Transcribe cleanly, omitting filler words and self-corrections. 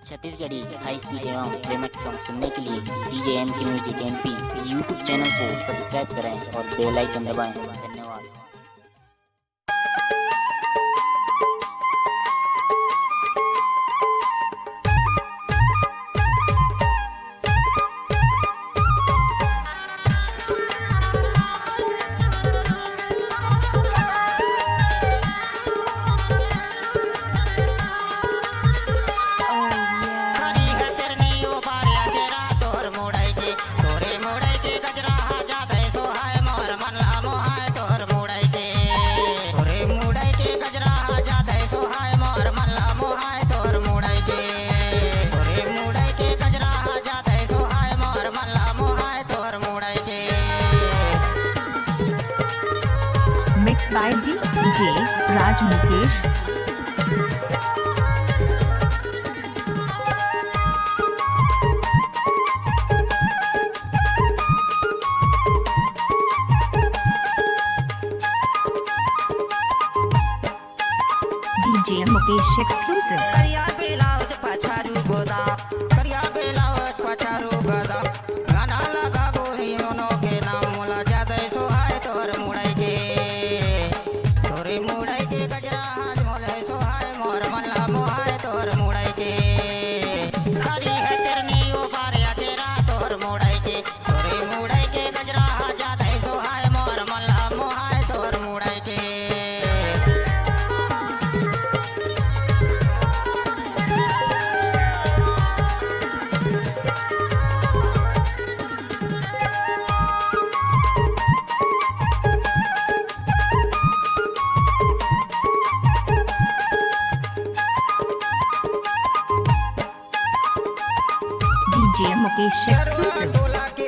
छत्तीसगढ़ी हाई speed एवं प्रेमक song सुनने के लिए डीजे एम के म्यूजिक MP यूट्यूब चैनल को सब्सक्राइब करें और बेल आइकन दबाएं। धन्यवाद। Mixed by DJ Raj Mukesh. DJ Mukesh exclusive. करिया बेलाउज पछारू गोदा करिया बेलाउज पछारू गोदा गाना लगा बोही मनो के नाम मोला जादे सोहाय तोर मुड़ाई के तोरे मुड़ाई के गजरा हाथ मोले सोहाय मोर मल्ला मोहाय तोर मुड़ाई के हरी है तेरनी ओ बारिया तेरा तोर मुड़ाई के तोरे मुड़ाई के गजरा हाथ जादे सोहाय मोर मल्ला मोहाय तोर मुड़ाई के DJ Mukesh exclusive. बोला के